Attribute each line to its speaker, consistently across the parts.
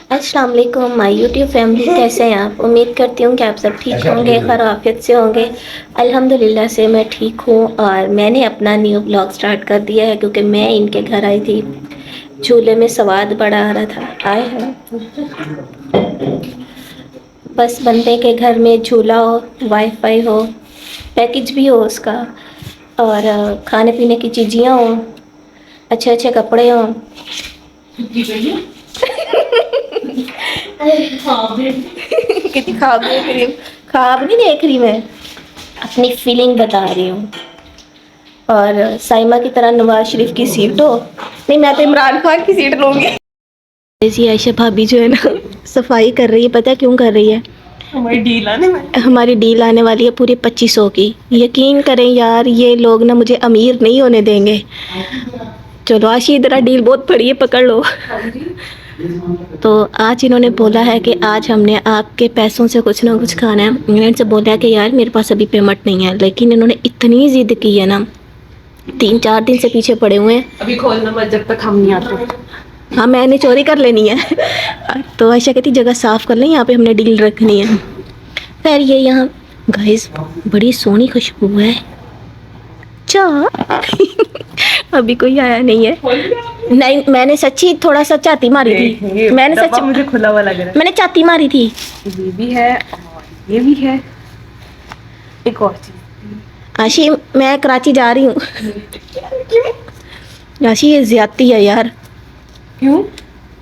Speaker 1: अस्सलाम वालेकुम my YouTube family, कैसे हैं आप। उम्मीद करती हूँ कि आप सब ठीक होंगे, खैर आफियत से होंगे। अल्हम्दुलिल्लाह से मैं ठीक हूँ और मैंने अपना न्यू ब्लॉग स्टार्ट कर दिया है क्योंकि मैं इनके घर आई थी। झूले में सवाद बड़ा आ रहा था। आए हैं बस बंदे के घर में झूला हो, वाईफाई हो, पैकेज भी हो उसका, और खाने पीने की चीज़ियाँ हों, अच्छे अच्छे कपड़े हों। कितनी ख्वाब देख रही हूँ। ख्वाब नहीं देख रही, मैं अपनी फीलिंग बता रही हूँ। और साइमा की तरह नवाज शरीफ की सीट हो, नहीं मैं तो इमरान खान की सीट लूँगी। ऐसी आयशा भाभी जो है ना, सफाई कर रही है। पता है क्यों कर रही है? हमारी डील आने वाली है पूरी 2500 की। यकीन करें यार, ये लोग ना मुझे अमीर नहीं होने देंगे। चलो आशी, इधर डील बहुत बड़ी है, पकड़ लो। तो आज इन्होंने बोला है कि आज हमने आपके पैसों से कुछ ना कुछ खाना है। मैंने इनसे बोला है कि यार मेरे पास अभी पेमेंट नहीं है, लेकिन इन्होंने इतनी ज़िद की है ना, 3-4 दिन से पीछे पड़े हुए हैं।
Speaker 2: अभी खोलना मत जब तक हम नहीं आते।
Speaker 1: हाँ, मैंने चोरी कर लेनी है। तो आयशा कहती जगह साफ़ कर लें, यहाँ पे हमने डील रखनी है। खैर ये यहाँ गाइस बड़ी सोहनी खुशबू है। चा अभी कोई आया नहीं है। नहीं, मैंने सच्ची थोड़ा सा चाती मारी थी। मैंने सच्ची,
Speaker 2: मुझे खुला हुआ लग रहा
Speaker 1: मैंने चाती मारी थी।
Speaker 2: है। ये भी है और ये भी है। एक और चीज।
Speaker 1: आशी, मैं कराची जा रही हूँ। आशी ये ज्यादती है यार।
Speaker 2: क्यों?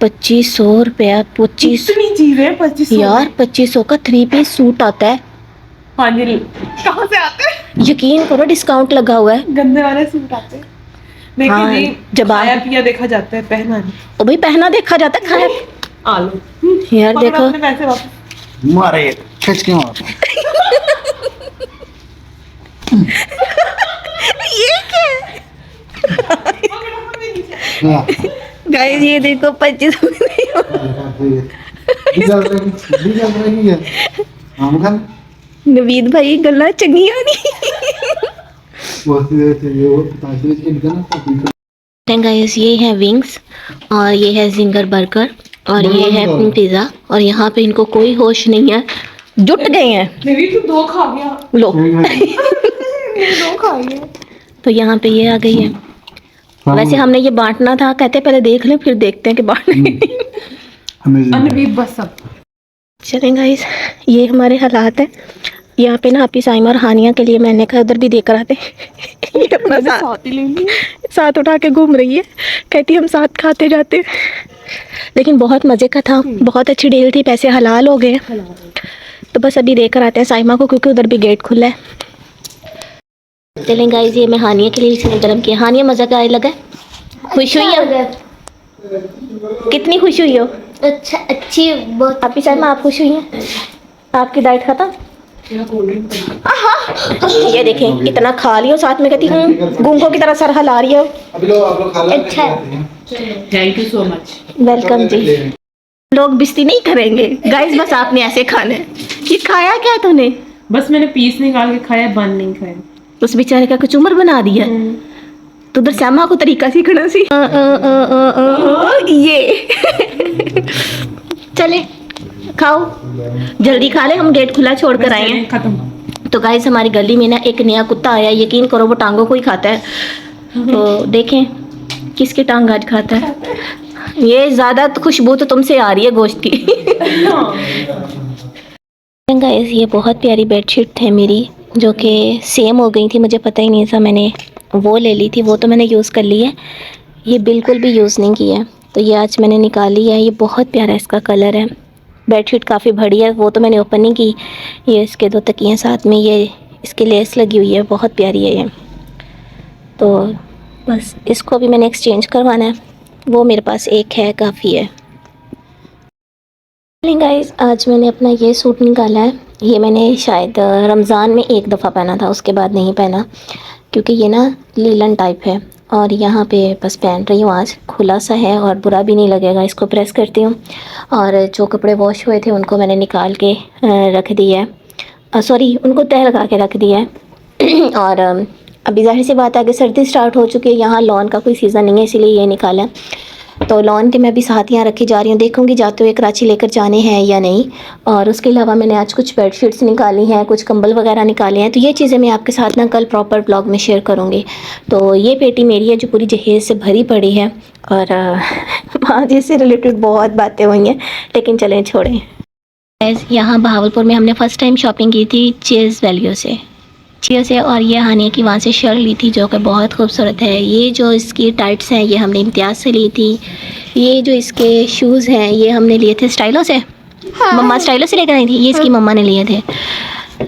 Speaker 1: 2500 रुपया। 25
Speaker 2: इतनी चीजें 2500
Speaker 1: यार, 2500 का 3 पीस सूट आता है।
Speaker 2: हाँ जी, कहाँ से आते हैं?
Speaker 1: यकीन करो डिस्काउंट लगा हुआ है।
Speaker 2: गंदे वाले सूट आते हैं। देखिए
Speaker 1: हाँ,
Speaker 2: जी,
Speaker 1: जब
Speaker 2: खाया पिया देखा जाता है, पहना नहीं।
Speaker 1: ओ भाई, पहना देखा जाता है, खाया
Speaker 2: आलू
Speaker 1: यार देखो।
Speaker 2: अपने पैसे वापस
Speaker 3: मारे खिंच के मार।
Speaker 1: ये क्या गाइस, ये देखो 25 नवीद भाई गल्ला चंगिया नहीं। गाइस ये है विंग्स और ये है जिंगर बर्गर और ये है पिज़्ज़ा, और यहाँ पे इनको कोई होश नहीं है, जुट गए हैं।
Speaker 2: मेरी तो 2 खा गया।
Speaker 1: लो
Speaker 2: 2 खा गया।
Speaker 1: तो यहाँ पे ये आ गई है। वैसे हमने ये बांटना था, कहते पहले देख लें फिर देखते हैं कि बांटने।
Speaker 2: अनवीब बस अब
Speaker 1: चलें गाइस, ये हमारे हालात हैं यहाँ पे ना। आपकी साइमा और हानिया के लिए मैंने कहा उधर भी देकर आते। ये अपना
Speaker 2: साथ ही ले लिया।
Speaker 1: साथ उठा के घूम रही है, कहती हम साथ खाते जाते। लेकिन बहुत मज़े का था, बहुत अच्छी डील थी, पैसे हलाल हो गए। तो बस अभी देकर आते हैं साइमा को, क्योंकि उधर भी गेट खुला है। चलें गाइस, ये मैं हानिया के लिए इसने गर्म किया। हानिया मज़ा का लगा? खुश हुई हो? कितनी खुश हुई हो?
Speaker 4: अच्छा, अच्छी बहुत।
Speaker 1: आपकी साइमा आप खुश हुई हैं? आपकी डाइट खत्म? ये देखें, इतना खा लियो, साथ में कहती हूँ गूंगों की तरह सर हिला रही हो।
Speaker 4: अच्छा,
Speaker 2: thank you so much.
Speaker 1: Welcome जी। लोग बिस्ती नहीं करेंगे गाइस, बस आपने ऐसे खाना है। ये खाया क्या तूने?
Speaker 2: बस मैंने पीस निकाल के खाया, बन नहीं खाया।
Speaker 1: उस बेचारे का कचूमर बना दिया। तो उधर श्यामा को तरीका सीखना सी। ये चले खाओ, जल्दी खा ले, हम गेट खुला छोड़ कर आए हैं।
Speaker 2: खत्म।
Speaker 1: तो गाइस हमारी गली में ना एक नया कुत्ता आया, यकीन करो वो टांगों को ही खाता है। तो देखें किसकी टांग आज खाता है। ये ज़्यादा खुशबू तो तुमसे आ रही है गोश्त की। गाइस ये बहुत प्यारी बेडशीट थे मेरी, जो कि सेम हो गई थी, मुझे पता ही नहीं था। मैंने वो ले ली थी, वो तो मैंने यूज़ कर ली है। ये बिल्कुल भी यूज़ नहीं की है, तो ये आज मैंने निकाली है। ये बहुत प्यारा इसका कलर है। बेडशीट काफ़ी बड़ी है, वो तो मैंने ओपन नहीं की। ये इसके 2 तकिए साथ में, ये इसकी लेस लगी हुई है, बहुत प्यारी है ये। तो बस इसको भी मैंने एक्सचेंज करवाना है, वो मेरे पास एक है, काफ़ी है। गाइस आज मैंने अपना ये सूट निकाला है। ये मैंने शायद रमज़ान में एक दफ़ा पहना था, उसके बाद नहीं पहना, क्योंकि ये ना लीलन टाइप है। और यहाँ पे बस पहन रही हूँ, आज खुला सा है और बुरा भी नहीं लगेगा। इसको प्रेस करती हूँ, और जो कपड़े वॉश हुए थे उनको मैंने निकाल के रख दिया है। सॉरी, उनको तह लगा के रख दिया है। और अभी जाहिर सी बात है कि सर्दी स्टार्ट हो चुकी है, यहाँ लॉन का कोई सीज़न नहीं है, इसीलिए ये निकाला है। तो लॉन के मैं भी साथ यहाँ रखे जा रही हूँ, देखूँगी जाते हुए कराची लेकर जाने हैं या नहीं। और उसके अलावा मैंने आज कुछ बेडशीट्स निकाली हैं, कुछ कंबल वगैरह निकाले हैं, तो ये चीज़ें मैं आपके साथ ना कल प्रॉपर ब्लॉग में शेयर करूँगी। तो ये पेटी मेरी है जो पूरी जहेज़ से भरी पड़ी है, और माँ से रिलेटेड बहुत बातें हुई हैं, लेकिन चलें छोड़ें। यहाँ बहावलपुर में हमने फ़र्स्ट टाइम शॉपिंग की थी चीज़ वैल्यू से, और ये हानिया की वहाँ से शर्ट ली थी जो कि बहुत खूबसूरत है। ये जो इसकी टाइट्स हैं ये हमने इम्तियाज़ से ली थी। ये जो इसके शूज़ हैं ये हमने लिए थे स्टाइलो से, मम्मा स्टाइलो से लेकर आई थी, ये इसकी मम्मा ने लिए थे।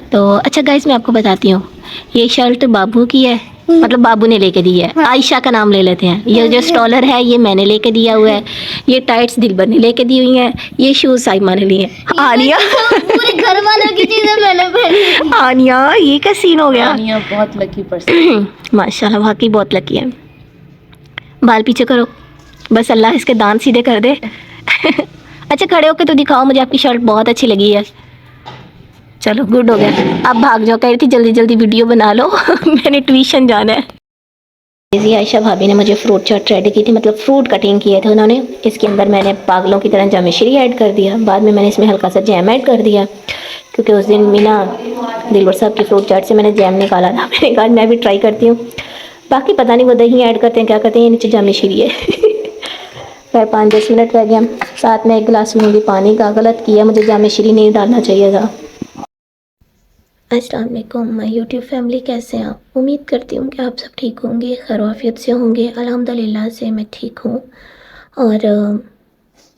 Speaker 1: तो अच्छा गाइस मैं आपको बताती हूँ, ये शर्ट बाबू की है, मतलब बाबू ने लेके दी है, आयशा का नाम ले लेते हैं। ये जो स्टॉलर है ये मैंने लेके दिया हुआ है, ये टाइट्स दिलबर ने लेके दी हुई हैं, ये शूज़ साइमा ने लिए। आनिया
Speaker 4: पूरे घर वालों की चीजें मैंने पहनी।
Speaker 1: आनिया ये क्या सीन हो गया।
Speaker 2: आनिया बहुत लकी पर्सन,
Speaker 1: माशाल्लाह वाकई बहुत लकी है। बाल पीछे करो, बस अल्लाह इसके दांत सीधे कर दे। अच्छा खड़े होके तो दिखाओ, मुझे आपकी शर्ट बहुत अच्छी लगी है। चलो गुड हो गया, अब भाग जाओ, कह रही थी जल्दी जल्दी वीडियो बना लो। मैंने ट्यूशन जाना है। जी आयशा भाभी ने मुझे फ्रूट चाट रेडी की थी, मतलब फ्रूट कटिंग किए थे उन्होंने। इसके अंदर मैंने पागलों की तरह जामिश्री ऐड कर दिया, बाद में मैंने इसमें हल्का सा जैम ऐड कर दिया, क्योंकि उस दिन मीना दिलबर साहब की फ्रूट चाट से मैंने जैम निकाला था। मैंने कहा मैं भी ट्राई करती हूँ, बाकी पता नहीं वो दही ऐड करते हैं क्या करते हैं, ये नीचे जामिश्री है। फिर 5-10 मिनट रह गया, साथ में 1 गिलास लूँगी पानी का। गलत किया, मुझे जामिश्री नहीं डालना चाहिए था। अस्सलाम वालेकुम माय यूट्यूब फैमिली, कैसे हैं आप? उम्मीद करती हूँ कि आप सब ठीक होंगे, खैरियत से होंगे। अल्हम्दुलिल्लाह से मैं ठीक हूँ। और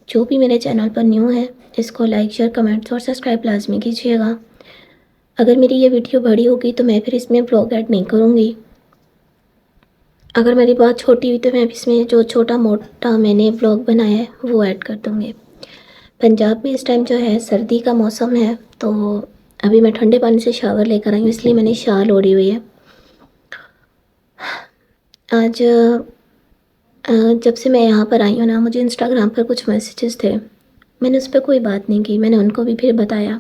Speaker 1: जो भी मेरे चैनल पर न्यू है इसको लाइक शेयर कमेंट्स और सब्सक्राइब लाजमी कीजिएगा। अगर मेरी ये वीडियो बड़ी होगी तो मैं फिर इसमें ब्लॉग ऐड नहीं करूँगी। अगर मेरी बात छोटी हुई तो मैं इसमें जो छोटा मोटा मैंने ब्लॉग बनाया है वो ऐड कर दूँगी। पंजाब में इस टाइम जो है सर्दी का मौसम है, तो अभी मैं ठंडे पानी से शावर लेकर आई हूँ, इसलिए मैंने शाल ओढ़ी हुई है। आज जब से मैं यहाँ पर आई हूँ ना, मुझे इंस्टाग्राम पर कुछ मैसेजेस थे, मैंने उस पर कोई बात नहीं की, मैंने उनको भी फिर बताया।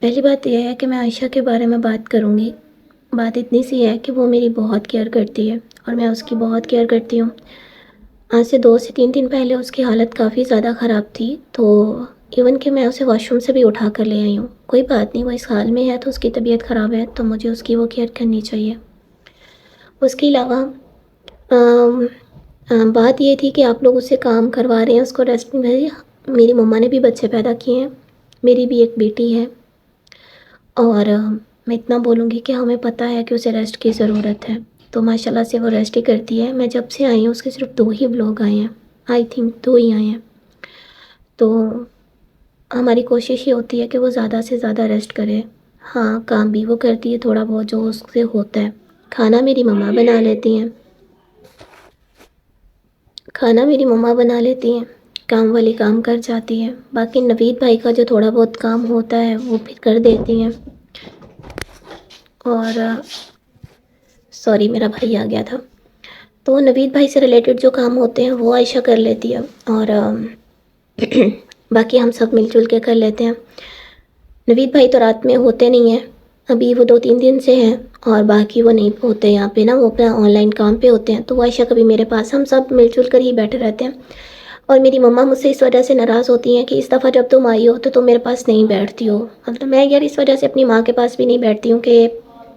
Speaker 1: पहली बात यह है कि मैं आयशा के बारे में बात करूँगी। बात इतनी सी है कि वो मेरी बहुत केयर करती है और मैं उसकी बहुत केयर करती हूँ। आज से 2 से 3 दिन पहले उसकी हालत काफ़ी ज़्यादा ख़राब थी, तो इवन कि मैं उसे वॉशरूम से भी उठा कर ले आई हूँ। कोई बात नहीं, वो इस हाल में है तो उसकी तबीयत ख़राब है, तो मुझे उसकी वो केयर करनी चाहिए। उसके अलावा बात ये थी कि आप लोग उससे काम करवा रहे हैं, उसको रेस्ट नहीं मिल रही। मेरी मम्मा ने भी बच्चे पैदा किए हैं, मेरी भी एक बेटी है, और मैं इतना बोलूँगी कि हमें पता है कि उसे रेस्ट की ज़रूरत है, तो माशाल्लाह से वो रेस्ट ही करती है। मैं जब से आई हूँ उसके सिर्फ 2 ही ब्लॉग आए हैं, आई थिंक 2 ही आए हैं। तो हमारी कोशिश ये होती है कि वो ज़्यादा से ज़्यादा रेस्ट करे। हाँ काम भी वो करती है थोड़ा बहुत जो उससे होता है। खाना मेरी मम्मा बना लेती हैं, काम वाली काम कर जाती है। बाकी नवीद भाई का जो थोड़ा बहुत काम होता है वो फिर कर देती हैं। और सॉरी मेरा भाई आ गया था, तो नवीद भाई से रिलेटेड जो काम होते हैं वो आयशा कर लेती है, और बाकी हम सब मिलजुल के कर लेते हैं। नवीद भाई तो रात में होते नहीं हैं, अभी वो 2-3 दिन से हैं, और बाकी वो नहीं होते यहाँ पे ना, वो अपना ऑनलाइन काम पे होते हैं। तो आयशा कभी मेरे पास, हम सब मिलजुल कर ही बैठे रहते हैं। और मेरी मम्मा मुझसे इस वजह से नाराज़ होती हैं कि इस दफ़ा जब तुम आई हो तो तुम मेरे पास नहीं बैठती हो। मतलब मैं यार इस वजह से अपनी माँ के पास भी नहीं बैठती हूँ कि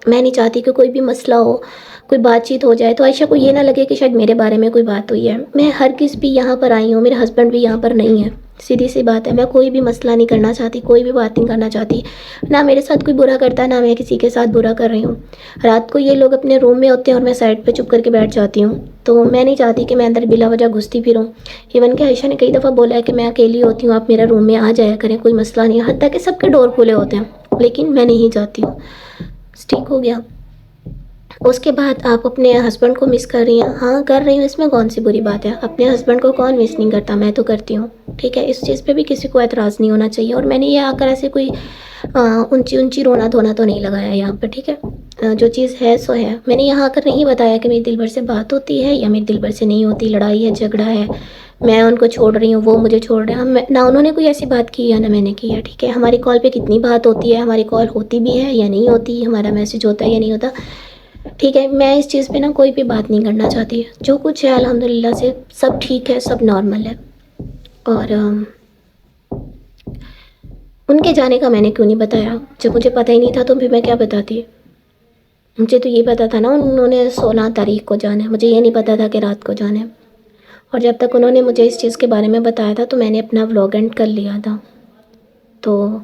Speaker 1: मैं नहीं चाहती कि कोई भी मसला हो, कोई बातचीत हो जाए तो आयशा को ये ना लगे कि शायद मेरे बारे में कोई बात हुई है। मैं हर किस भी यहाँ पर आई हूँ, मेरे हस्बैंड भी यहाँ पर नहीं है, सीधी सी बात है। मैं कोई भी मसला नहीं करना चाहती, कोई भी बात नहीं करना चाहती, ना मेरे साथ कोई बुरा करता है ना मैं किसी के साथ बुरा कर रही हूँ। रात को ये लोग अपने रूम में होते हैं और मैं साइड पे चुप करके बैठ जाती हूँ, तो मैं नहीं चाहती कि मैं अंदर बिला वजह घुसती फिरूँ। इवन कि आयशा ने कई दफ़ा बोला है कि मैं अकेली होती हूँ, आप मेरा रूम में आ जाया करें, कोई मसला नहीं है, हत्ता कि सबके डोर खुले होते हैं, लेकिन मैं नहीं जाती हूँ। ठीक हो गया। उसके बाद आप अपने हस्बैंड को मिस कर रही हैं। हाँ कर रही हूँ, इसमें कौन सी बुरी बात है, अपने हस्बैंड को कौन मिस नहीं करता, मैं तो करती हूँ। ठीक है, इस चीज़ पे भी किसी को एतराज़ नहीं होना चाहिए। और मैंने ये आकर ऐसे कोई ऊंची रोना धोना तो नहीं लगाया यहाँ पर। ठीक है, जो चीज़ है सो है। मैंने यहाँ आकर नहीं बताया कि मेरी दिलबर से बात होती है या मेरी दिलबर से नहीं होती, लड़ाई है झगड़ा है, मैं उनको छोड़ रही हूँ वो मुझे छोड़ रहे हैं, ना उन्होंने कोई ऐसी बात की है ना मैंने की है। ठीक है, हमारी कॉल पे कितनी बात होती है, हमारी कॉल होती भी है या नहीं होती, हमारा मैसेज होता है या नहीं होता, ठीक है, मैं इस चीज़ पे ना कोई भी बात नहीं करना चाहती। जो कुछ है अल्हम्दुलिल्लाह से सब ठीक है, सब नॉर्मल है। और उनके जाने का मैंने क्यों नहीं बताया? जब मुझे पता ही नहीं था तो फिर मैं क्या बताती? मुझे तो ये पता था ना उन्होंने 16 तारीख को जाना है, मुझे ये नहीं पता था कि रात को जाना है। और जब तक उन्होंने मुझे इस चीज़ के बारे में बताया था तो मैंने अपना व्लॉग एंड कर लिया था। तो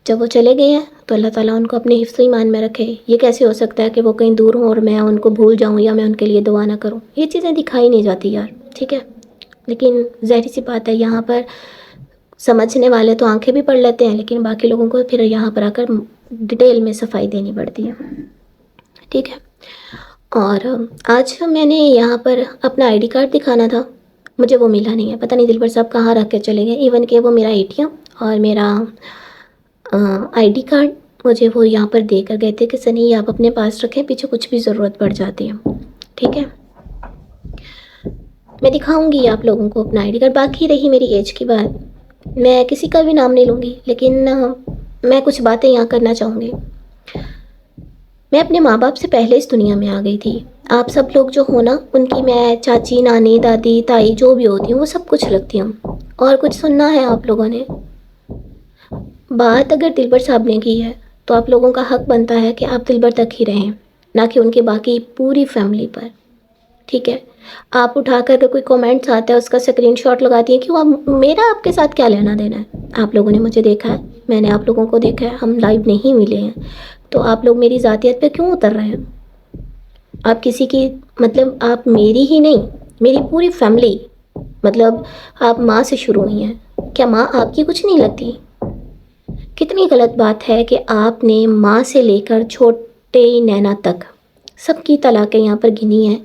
Speaker 1: जब वो चले गए हैं तो अल्लाह ताला उनको अपने हिफ्ज़ ईमान में रखे। ये कैसे हो सकता है कि वो कहीं दूर हों और मैं उनको भूल जाऊँ या मैं उनके लिए दुआ ना करूँ? ये चीज़ें दिखाई नहीं जाती यार, ठीक है। लेकिन ज़ाहिर सी बात है, यहाँ पर समझने वाले तो आंखें भी पढ़ लेते हैं, लेकिन बाकी लोगों को फिर यहाँ पर आकर डिटेल में सफाई देनी पड़ती है, ठीक है। और आज मैंने यहाँ पर अपना आईडी कार्ड दिखाना था, मुझे वो मिला नहीं है। पता नहीं दिलबर साहब कहाँ रख के चले गए। इवन कि वो मेरा एटीएम और मेरा आईडी कार्ड मुझे वो यहाँ पर दे कर गए थे कि सनी ये आप अपने पास रखें, पीछे कुछ भी ज़रूरत पड़ जाती है, ठीक है। मैं दिखाऊंगी आप लोगों को अपना आईडी कार्ड। बाकी रही मेरी एज की बात, मैं किसी का भी नाम नहीं लूँगी, लेकिन मैं कुछ बातें यहाँ करना चाहूँगी। मैं अपने माँ बाप से पहले इस दुनिया में आ गई थी। आप सब लोग जो हो ना, उनकी मैं चाची, नानी, दादी, ताई जो भी होती हूँ वो सब कुछ लगती हूँ। और कुछ सुनना है आप लोगों ने? बात अगर दिलबर साहब ने की है तो आप लोगों का हक बनता है कि आप दिलबर तक ही रहें, ना कि उनकी बाकी पूरी फैमिली पर, ठीक है। आप उठा कर कोई कमेंट्स आता है उसका स्क्रीनशॉट लगाती हैं, क्यों? आप मेरा आपके साथ क्या लेना देना है? आप लोगों ने मुझे देखा है, मैंने आप लोगों को देखा है, हम लाइव नहीं मिले हैं, तो आप लोग मेरी ज़ातियत पे क्यों उतर रहे हैं? आप किसी की, मतलब आप मेरी ही नहीं, मेरी पूरी फैमिली, मतलब आप माँ से शुरू हुई हैं, क्या माँ आपकी कुछ नहीं लगती? कितनी गलत बात है कि आपने माँ से लेकर छोटे नैना तक सबकी तलाक़ें यहाँ पर गिनी हैं।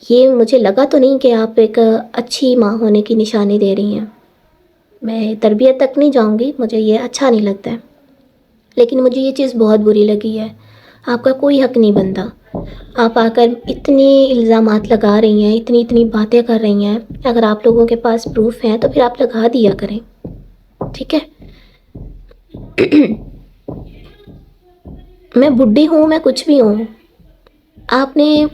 Speaker 1: ये मुझे लगा तो नहीं कि आप एक अच्छी माँ होने की निशानी दे रही हैं। मैं तरबियत तक नहीं जाऊँगी, मुझे ये अच्छा नहीं लगता है, लेकिन मुझे ये चीज़ बहुत बुरी लगी है। आपका कोई हक नहीं बनता। आप आकर इतने इल्ज़ामात लगा रही हैं, इतनी इतनी बातें कर रही हैं। अगर आप लोगों के पास प्रूफ हैं तो फिर आप लगा दिया करें, ठीक है। मैं बुढ़ी हूँ, मैं कुछ भी हूँ। आपने,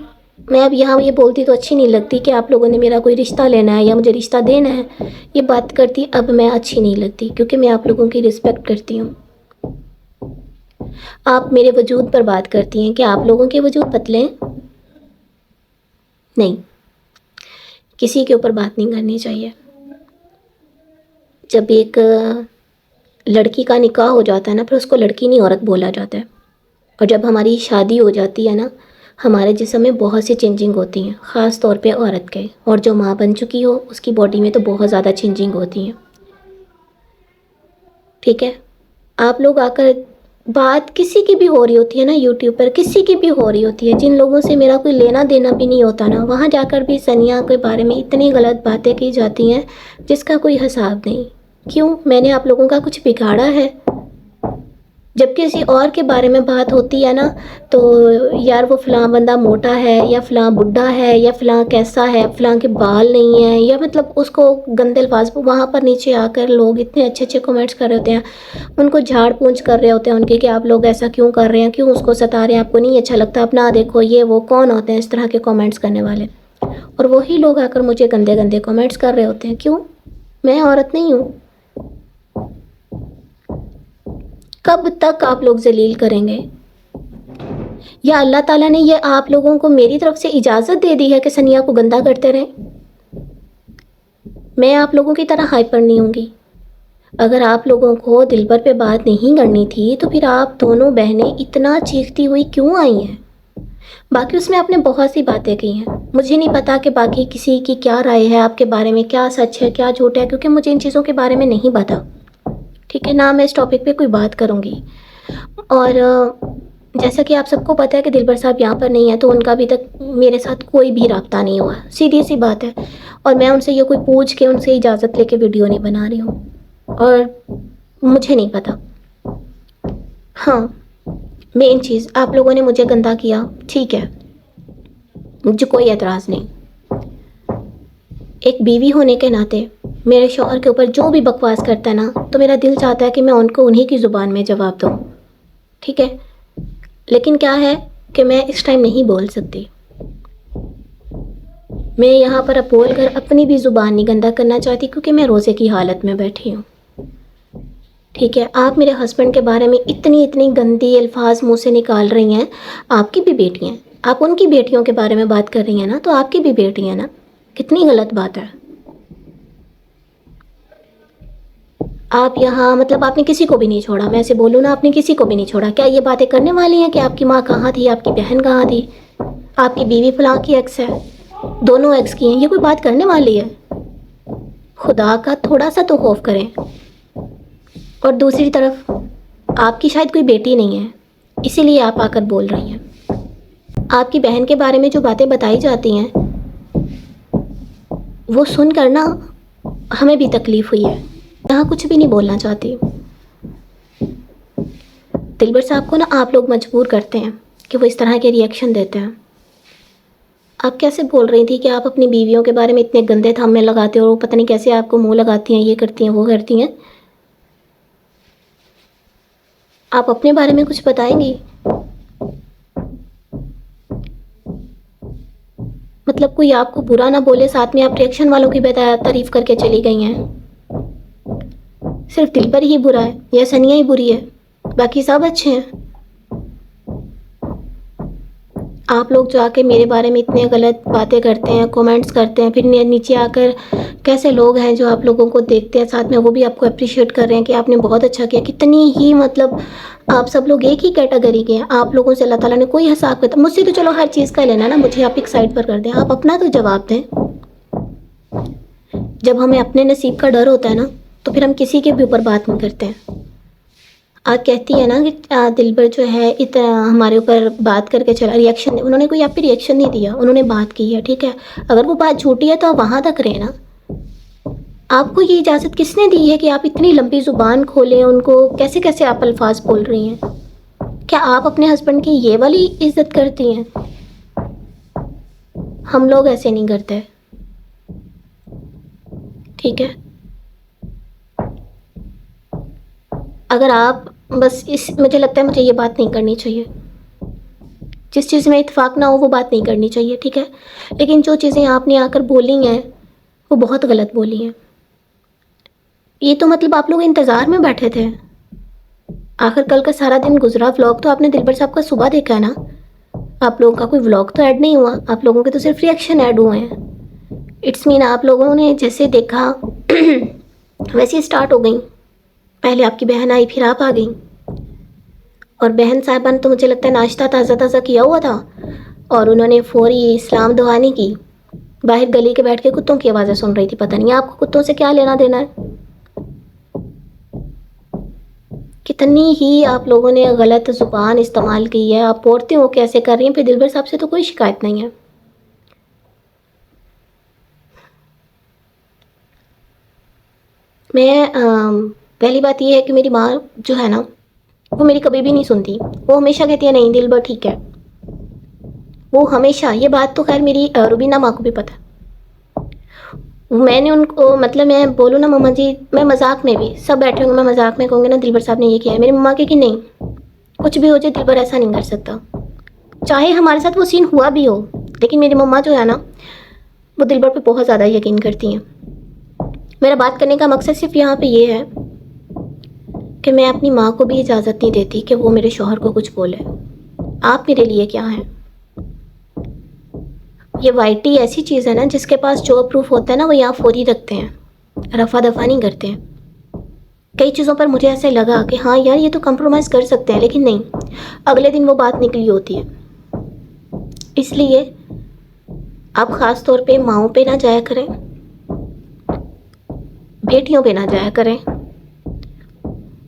Speaker 1: मैं अब यहाँ ये बोलती तो अच्छी नहीं लगती कि आप लोगों ने मेरा कोई रिश्ता लेना है या मुझे रिश्ता देना है, ये बात करती अब मैं अच्छी नहीं लगती, क्योंकि मैं आप लोगों की रिस्पेक्ट करती हूँ। आप मेरे वजूद पर बात करती हैं कि आप लोगों के वजूद पतले हैं? नहीं, किसी के ऊपर बात नहीं करनी चाहिए। जब एक लड़की का निकाह हो जाता है ना, फिर उसको लड़की नहीं औरत बोला जाता है। और जब हमारी शादी हो जाती है ना, हमारे जिस्म में बहुत सी चेंजिंग होती हैं, ख़ास तौर पे औरत के। और जो माँ बन चुकी हो उसकी बॉडी में तो बहुत ज़्यादा चेंजिंग होती हैं, ठीक है। आप लोग आकर बात किसी की भी हो रही होती है ना, यूट्यूब पर किसी की भी हो रही होती है, जिन लोगों से मेरा कोई लेना देना भी नहीं होता ना, वहाँ जाकर भी सनिया के बारे में इतनी गलत बातें की जाती हैं जिसका कोई हिसाब नहीं। क्यों? मैंने आप लोगों का कुछ बिगाड़ा है? जब किसी और के बारे में बात होती है ना, तो यार वो फ़लाँ बंदा मोटा है, या फ़लाँ बुढ़ा है, या फ़लाँ कैसा है, फ़लाँ के बाल नहीं हैं, या मतलब उसको गंदे अल्फाज, वहाँ पर नीचे आकर लोग इतने अच्छे अच्छे कमेंट्स कर रहे होते हैं, उनको झाड़ पूंछ कर रहे होते हैं उनके कि आप लोग ऐसा क्यों कर रहे हैं, क्यों उसको सता रहे हैं, आपको नहीं अच्छा लगता, अपना देखो, ये वो। कौन होते हैं इस तरह के कमेंट्स करने वाले? और वही लोग आकर मुझे गंदे गंदे कमेंट्स कर रहे होते हैं। क्यों? मैं औरत नहीं हूँ? कब तक आप लोग जलील करेंगे? या अल्लाह ताला ने ये आप लोगों को मेरी तरफ से इजाज़त दे दी है कि सनिया को गंदा करते रहें? मैं आप लोगों की तरह हाइपर नहीं होंगी। अगर आप लोगों को दिलबर पे बात नहीं करनी थी तो फिर आप दोनों बहनें इतना चीखती हुई क्यों आई हैं? बाकी उसमें आपने बहुत सी बातें की हैं, मुझे नहीं पता कि बाकी किसी की क्या राय है आपके बारे में, क्या सच है क्या झूठ है, क्योंकि मुझे इन चीज़ों के बारे में नहीं पता, ठीक है ना। मैं इस टॉपिक पे कोई बात करूँगी। और जैसा कि आप सबको पता है कि दिलबर साहब यहाँ पर नहीं है, तो उनका अभी तक मेरे साथ कोई भी रब्ता नहीं हुआ, सीधी सी बात है। और मैं उनसे ये कोई पूछ के उनसे इजाज़त लेके वीडियो नहीं बना रही हूँ, और मुझे नहीं पता। हाँ, मेन चीज़, आप लोगों ने मुझे गंदा किया, ठीक है, मुझे कोई एतराज़ नहीं। एक बीवी होने के नाते मेरे शौहर के ऊपर जो भी बकवास करता है ना, तो मेरा दिल चाहता है कि मैं उनको उन्हीं की ज़ुबान में जवाब दूँ, ठीक है। लेकिन क्या है कि मैं इस टाइम नहीं बोल सकती। मैं यहाँ पर अब बोल कर अपनी भी ज़ुबान नहीं गंदा करना चाहती, क्योंकि मैं रोज़े की हालत में बैठी हूँ। ठीक है, आप मेरे हस्बैंड के बारे में इतनी इतनी गंदी अल्फाज मुंह से निकाल रही हैं। आपकी भी बेटी हैं, आप उनकी बेटियों के बारे में बात कर रही हैं ना, तो आपकी भी बेटी है ना। कितनी गलत बात है। आप यहाँ मतलब आपने किसी को भी नहीं छोड़ा। मैं ऐसे बोलूँ ना, आपने किसी को भी नहीं छोड़ा। क्या ये बातें करने वाली हैं कि आपकी माँ कहाँ थी, आपकी बहन कहाँ थी, आपकी बीवी फलां की एक्स है, दोनों एक्स की हैं? ये कोई बात करने वाली है? खुदा का थोड़ा सा तो खौफ करें। और दूसरी तरफ आपकी शायद कोई बेटी नहीं है, इसीलिए आप आकर बोल रही हैं। आपकी बहन के बारे में जो बातें बताई जाती हैं वो सुनकर ना हमें भी तकलीफ़ हुई है। यहाँ कुछ भी नहीं बोलना चाहती। दिलबर साहब को ना आप लोग मजबूर करते हैं कि वो इस तरह के रिएक्शन देते हैं। आप कैसे बोल रही थी कि आप अपनी बीवियों के बारे में इतने गंदे थामे लगाते हो, और वो पता नहीं कैसे आपको मुंह लगाती हैं, ये करती हैं वो करती हैं। आप अपने बारे में कुछ बताएंगी? मतलब कोई आपको बुरा ना बोले, साथ में आप रिएक्शन वालों की तारीफ करके चली गई हैं। सिर्फ दिलबर ही बुरा है या सनिया ही बुरी है, बाकी सब अच्छे हैं? आप लोग जो आके मेरे बारे में इतने गलत बातें करते हैं, कमेंट्स करते हैं, फिर नीचे आकर कैसे लोग हैं जो आप लोगों को देखते हैं, साथ में वो भी आपको अप्रिशिएट कर रहे हैं कि आपने बहुत अच्छा किया। कितनी ही मतलब आप सब लोग एक ही कैटेगरी के हैं। आप लोगों से अल्लाह ताला ने कोई हिसाब किताब, मुझसे तो चलो हर चीज़ का लेना ना, मुझे आप एक साइड पर कर दें। आप अपना तो जवाब दें। जब हमें अपने नसीब का डर होता है ना, तो फिर हम किसी के भी ऊपर बात नहीं करते हैं। आप कहती है ना कि दिलबर जो है इतना हमारे ऊपर बात करके चला, रिएक्शन, उन्होंने कोई आप पे रिएक्शन नहीं दिया, उन्होंने बात की है। ठीक है, अगर वो बात झूठी है तो आप वहाँ तक रहें ना। आपको ये इजाज़त किसने दी है कि आप इतनी लंबी ज़ुबान खोलें, उनको कैसे कैसे आप अल्फाज बोल रही हैं? क्या आप अपने हस्बैंड की ये वाली इज्जत करती हैं? हम लोग ऐसे नहीं करते। ठीक है, अगर आप बस मुझे लगता है मुझे ये बात नहीं करनी चाहिए। जिस चीज़ में इत्तेफाक ना हो वो बात नहीं करनी चाहिए। ठीक है, लेकिन जो चीज़ें आपने आकर बोली हैं वो बहुत गलत बोली हैं। ये तो मतलब आप लोग इंतज़ार में बैठे थे। आखिर कल का सारा दिन गुजरा, व्लॉग तो आपने दिलबर साहब का सुबह देखा है ना। आप लोगों का कोई व्लॉग तो ऐड नहीं हुआ, आप लोगों के तो सिर्फ रिएक्शन ऐड हुए हैं। इट्स मीन आप लोगों ने जैसे देखा वैसे स्टार्ट हो गई। पहले आपकी बहन आई, फिर आप आ गई। और बहन साहिबा ने तो मुझे लगता है नाश्ता ताज़ा ताज़ा किया हुआ था, और उन्होंने फौरी इस्लाम दुआनी की। बाहर गली के बैठ के कुत्तों की आवाज़ें सुन रही थी। पता नहीं आपको कुत्तों से क्या लेना देना है। कितनी ही आप लोगों ने गलत ज़ुबान इस्तेमाल की है। आप औरतें हो कैसे कर रही हैं। फिर दिलबर साहब से तो कोई शिकायत नहीं है। मैं पहली बात ये है कि मेरी माँ जो है ना, वो मेरी कभी भी नहीं सुनती। वो हमेशा कहती है नहीं दिलबर ठीक है। वो हमेशा, ये बात तो खैर मेरी रुबीना माँ को भी पता है। मैंने उनको मतलब मैं बोलूँ ना मम्मा जी, मैं मजाक में भी, सब बैठे होंगे, मैं मजाक में कहूँगी ना दिलबर साहब ने ये किया है, मेरी मम्मा कहेगी नहीं कुछ भी हो जाए दिलबर ऐसा नहीं कर सकता। चाहे हमारे साथ वो सीन हुआ भी हो, लेकिन मेरी मम्मा जो है ना वो दिलबर पे बहुत ज़्यादा यकीन करती हैं। मेरा बात करने का मकसद सिर्फ यहाँ पे ये है कि मैं अपनी माँ को भी इजाज़त नहीं देती कि वो मेरे शौहर को कुछ बोले। आप मेरे लिए क्या हैं? ये वाइटी ऐसी चीज़ है ना जिसके पास जो प्रूफ होता है ना वो यहाँ फौरी रखते हैं, रफा दफा नहीं करते हैं। कई चीज़ों पर मुझे ऐसे लगा कि हाँ यार ये तो कंप्रोमाइज़ कर सकते हैं, लेकिन नहीं, अगले दिन वो बात निकली होती है। इसलिए आप ख़ास तौर पे माँओं पे ना जाया करें, बेटियों पे ना जाया करें,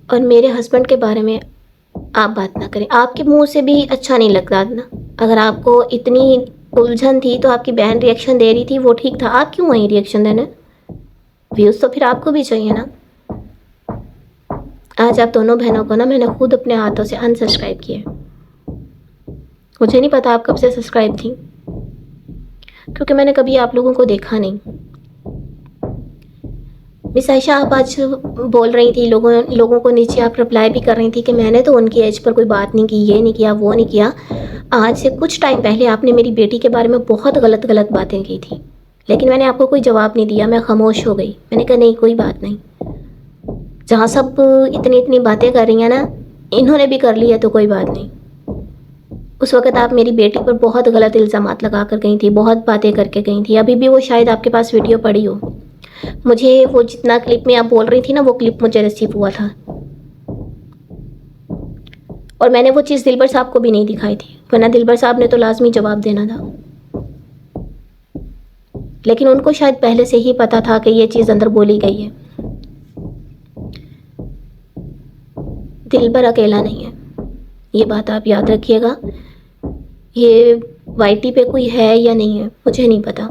Speaker 1: और मेरे हस्बैंड के बारे में आप बात ना करें। आपके मुंह से भी अच्छा नहीं लगता ना। अगर आपको इतनी उलझन थी तो आपकी बहन रिएक्शन दे रही थी, वो ठीक था। आप क्यों वहीं रिएक्शन देने? व्यूज़ तो फिर आपको भी चाहिए ना। आज आप दोनों बहनों को ना मैंने खुद अपने हाथों से अनसब्सक्राइब किया। मुझे नहीं पता आप कब से सब्सक्राइब थी, क्योंकि मैंने कभी आप लोगों को देखा नहीं। मिस आयशा, आप आज बोल रही थी, लोगों को नीचे आप रिप्लाई भी कर रही थी कि मैंने तो उनकी एज पर कोई बात नहीं की, ये नहीं किया, वो नहीं किया। आज से कुछ टाइम पहले आपने मेरी बेटी के बारे में बहुत गलत गलत बातें की थी, लेकिन मैंने आपको कोई जवाब नहीं दिया, मैं खामोश हो गई। मैंने कहा नहीं, कोई बात नहीं, जहाँ सब इतनी इतनी बातें कर रही हैं ना, इन्होंने भी कर ली है तो कोई बात नहीं। उस वक्त आप मेरी बेटी पर बहुत गलत इल्ज़ामात लगा कर गई थी, बहुत बातें करके गई थी। अभी भी वो शायद आपके पास वीडियो पड़ी हो। मुझे वो जितना क्लिप में आप बोल रही थी ना, वो क्लिप मुझे रिसीव हुआ था, और मैंने वो चीज़ दिलबर साहब को भी नहीं दिखाई थी, वरना दिलबर साहब ने तो लाजमी जवाब देना था। लेकिन उनको शायद पहले से ही पता था कि ये चीज़ अंदर बोली गई है। दिलबर अकेला नहीं है, ये बात आप याद रखिएगा। ये वाईटी पे कोई है या नहीं है मुझे नहीं पता,